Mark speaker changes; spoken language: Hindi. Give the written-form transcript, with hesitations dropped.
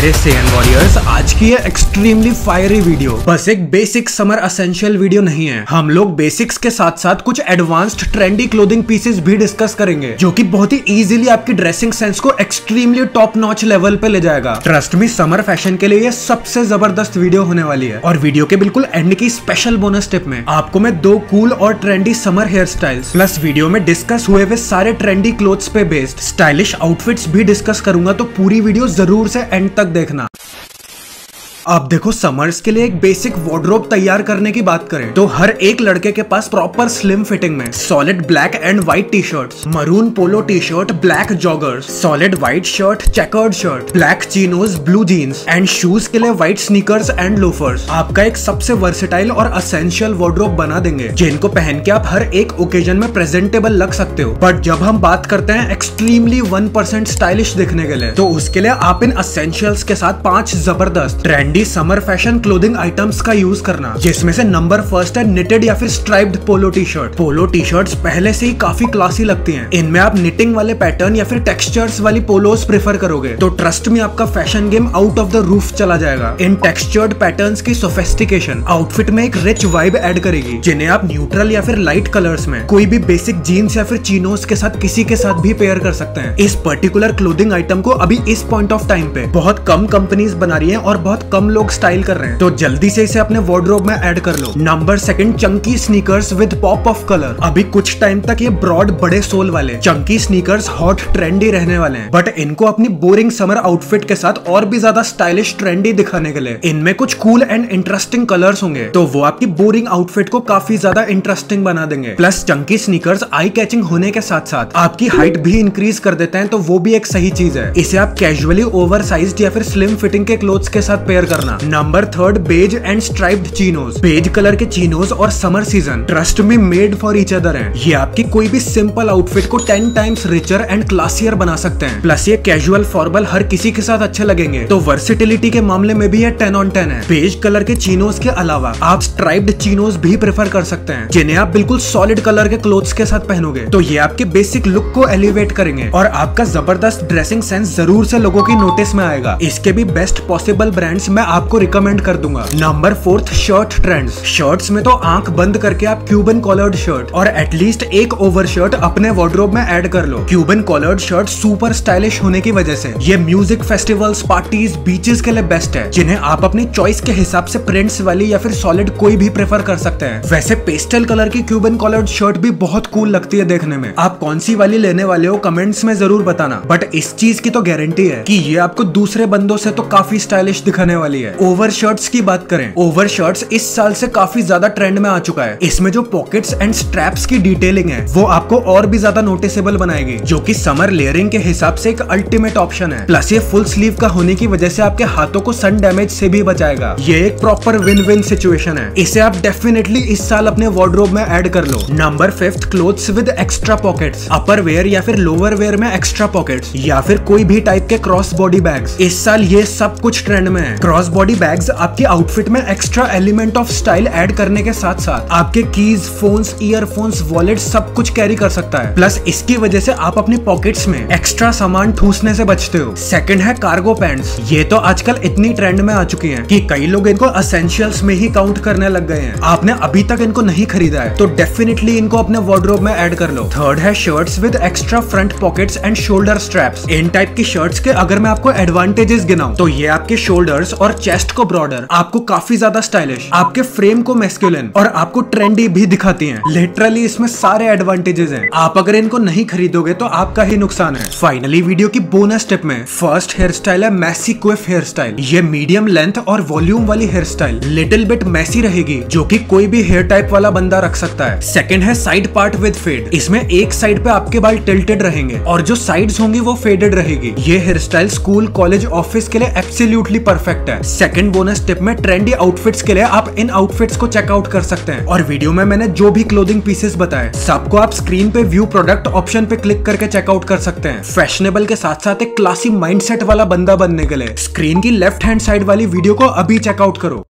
Speaker 1: मेरे सेन वॉरियर्स, आज की ये एक्सट्रीमली फायरी वीडियो बस एक बेसिक समर एसेंशियल वीडियो नहीं है। हम लोग बेसिक्स के साथ साथ कुछ एडवांस्ड ट्रेंडी क्लोथिंग पीसेस भी डिस्कस करेंगे जो कि बहुत ही इजीली आपकी ड्रेसिंग सेंस को एक्सट्रीमली टॉप नॉच लेवल पे ले जाएगा। ट्रस्ट मी, समर फैशन के लिए ये सबसे जबरदस्त वीडियो होने वाली है। और वीडियो के बिल्कुल एंड की स्पेशल बोनस टिप में आपको मैं 2 कूल और trendy summer hair styles plus video में डिस्कस हुए वे सारे ट्रेंडी क्लोथ्स पे बेस्ड स्टाइलिश आउटफिट्स भी डिस्कस करूंगा, तो पूरी वीडियो जरूर से एंड तक देखना। अब देखो, समर्स के लिए एक बेसिक वार्डरोब तैयार करने की बात करें तो हर एक लड़के के पास प्रॉपर स्लिम फिटिंग में solid black and white T shirts, maroon polo T shirt, black joggers, solid white shirt, chequered shirt, black chinos, blue jeans and shoes के लिए व्हाइट स्नीकर्स एंड लोफर्स आपका एक सबसे वर्सेटाइल और असेंशियल वार्डरोब बना देंगे, जिनको पहन के आप हर एक ओकेजन में प्रेजेंटेबल लग सकते हो। बट जब हम बात करते हैं एक्सट्रीमली 1% स्टाइलिश दिखने के लिए, तो उसके लिए आप इन असेंशियल्स के साथ 5 जबरदस्त trendy summer fashion clothing items का यूज करना, जिसमें से नंबर फर्स्ट है निटेड या फिर स्ट्राइप्ड पोलो T shirt. Polo T shirts पहले से ही काफी क्लासी लगती हैं। इनमें आप निटिंग वाले पैटर्न या फिर टेक्सचर्स वाली पोलोस प्रेफर करोगे तो ट्रस्ट में आपका fashion game out of the roof चला जाएगा। इन टेक्सचर्ड पैटर्न्स की सोफिस्टिकेशन आउटफिट में एक रिच वाइब ऐड करेगी, जिन्हें आप न्यूट्रल या फिर लाइट कलर्स में कोई भी बेसिक जीन्स या फिर चीनोस के साथ किसी के साथ भी पेयर कर सकते हैं। इस पर्टिकुलर क्लोथिंग आइटम को अभी इस पॉइंट ऑफ टाइम पे बहुत कम कंपनीज बना रही हैं और बहुत कम लोग स्टाइल कर रहे हैं, तो जल्दी से इसे अपने वार्डरोब में ऐड कर लो। Number second, chunky sneakers with pop of colour. अभी कुछ टाइम तक ये ब्रॉड बड़े सोल वाले चंकी स्नीकर्स हॉट ट्रेंडी रहने वाले हैं, बट इनको अपनी बोरिंग समर आउटफिट के साथ और भी ज्यादा स्टाइलिश ट्रेंडी दिखाने के लिए इनमें कुछ कूल एंड इंटरेस्टिंग कलर्स होंगे, तो वो आपकी बोरिंग आउटफिट को काफी ज्यादा इंटरेस्टिंग बना देंगे। Plus Chunky sneakers eye catching होने के साथ साथ आपकी हाइट भी इंक्रीज कर देते हैं, तो वो भी एक सही चीज है। इसे आप कैजुअली ओवरसाइज्ड या फिर स्लिम फिटिंग के क्लोथ्स के साथ पेयर करना। Number third, beige and striped chinos. Beige colour के चीनोज और समर सीजन ट्रस्ट में मेड फॉर ईच अदर हैं। ये आपकी कोई भी सिंपल आउटफिट को 10 टाइम्स रिचर एंड क्लासियर बना सकते हैं। प्लस ये कैजुअल फॉर्मल हर किसी के साथ अच्छे लगेंगे, तो वर्सिटिलिटी के मामले में भी ये 10 on 10 है। बेज कलर के चीनोज के अलावा आप स्ट्राइप्ड चीनोज भी प्रेफर कर सकते हैं, जिन्हें आप बिल्कुल सॉलिड कलर के क्लोथ्स के साथ पहनोगे तो ये आपके बेसिक लुक को एलिवेट करेंगे और आपका जबरदस्त ड्रेसिंग सेंस जरूर से लोगों की नोटिस में आएगा। इसके भी बेस्ट पॉसिबल ब्रांड्स मैं आपको रिकमेंड कर दूंगा। Number fourth, shirt trends. Shirts में तो आंख बंद करके आप क्यूबन कॉलर्ड शर्ट और एटलीस्ट एक ओवर शर्ट अपने वार्डरोब में ऐड कर लो। Cuban collared shirt super stylish होने की वजह से ये म्यूजिक फेस्टिवल्स, पार्टीज, बीचेस के लिए बेस्ट है, जिन्हें आप अपनी चॉइस के हिसाब से प्रिंट्स वाली या फिर सॉलिड कोई भी प्रेफर कर सकते हैं। वैसे पेस्टल कलर की क्यूबन कॉलर्ड शर्ट भी बहुत कूल लगती है देखने में। आप कौन सी वाली लेने वाले हो कमेंट्स में जरूर बताना, बट इस चीज की तो गारंटी है कि ये आपको दूसरे बंदों से तो काफी स्टाइलिश दिखाने वाली है। ओवर शर्ट्स की बात करें, ओवर शर्ट्स इस साल से काफी ज्यादा ट्रेंड में आ चुका है। इसमें जो पॉकेट्स एंड स्ट्रैप्स की डिटेलिंग है वो आपको और भी ज्यादा नोटिसेबल बनाएगी, जो कि समर लेयरिंग के हिसाब से एक अल्टीमेट ऑप्शन है। प्लस ये फुल स्लीव का होने की वजह से आपके हाथों को सन डैमेज से भी बचाएगा। ये एक प्रॉपर विन विन सिचुएशन है। इसे आप डेफिनेटली इस साल अपने वार्डरोब में ऐड कर लो। Number fifth, clothes with extra pockets. Upper wear या फिर लोअर वेयर में एक्स्ट्रा पॉकेट्स या फिर कोई भी टाइप के क्रॉस बॉडी बैग्स। इस साल ये सब कुछ ट्रेंड में है। क्रॉस बॉडी बैग्स आपकी आउटफिट में extra element of style add करने के साथ साथ आपके कीज, फोन्स, ईयरफोन्स, वॉलेट सब कुछ कैरी कर सकता है। प्लस इसकी वजह से आप अपनी पॉकेट्स में एक्स्ट्रा सामान ठूसने से बचते हो। सेकंड है कार्गो पैंट्स। ये तो आजकल इतनी ट्रेंड में आ चुकी हैं कि कई लोग इनको एसेंशियल्स में ही काउंट करने लग गए हैं। आपने अभी तक इनको नहीं खरीदा है तो डेफिनेटली इनको अपने वार्डरोब में ऐड कर लो। थर्ड है shirts with extra front pockets and shoulder straps. In type की शर्ट्स के अगर मैं आपको एडवांटेजेस गिनाऊं तो ये आपके शोल्डर्स और चेस्ट को ब्रॉडर, आपको काफी ज्यादा स्टाइलिश, आपके फ्रेम को मैस्कुलिन और आपको ट्रेंडी भी दिखाती हैं। लिटरली इसमें सारे एडवांटेजेस हैं। आप अगर इनको नहीं खरीदोगे तो आपका ही नुकसान है। फाइनली वीडियो की बोनस टिप में फर्स्ट हेयर स्टाइल है मैसी क्विफ हेयर स्टाइल। ये मीडियम लेंथ और वॉल्यूम वाली hair style little bit messy रहेगी, जो कि कोई भी हेयर टाइप वाला बंदा रख सकता है। सेकंड है साइड पार्ट विद फेड। इसमें एक साइड पे आपके बाल टिल्टेड रहेंगे और जो साइड्स होंगी वो फेडेड रहेगी। ये hair style school, college, office के लिए एब्सोल्युटली परफेक्ट है। सेकंड बोनस टिप में ट्रेंडी आउटफिट्स के लिए आप इन आउटफिट्स को चेकआउट कर सकते हैं, और वीडियो में मैंने जो भी क्लोथिंग पीसेस बताए सबको आप स्क्रीन पे व्यू प्रोडक्ट ऑप्शन पे क्लिक करके चेकआउट कर सकते हैं। फैशनेबल के साथ साथ एक क्लासी माइंडसेट वाला बंदा बनने के लिए स्क्रीन की लेफ्ट हैंड साइड वाली वीडियो को अभी चेकआउट करो।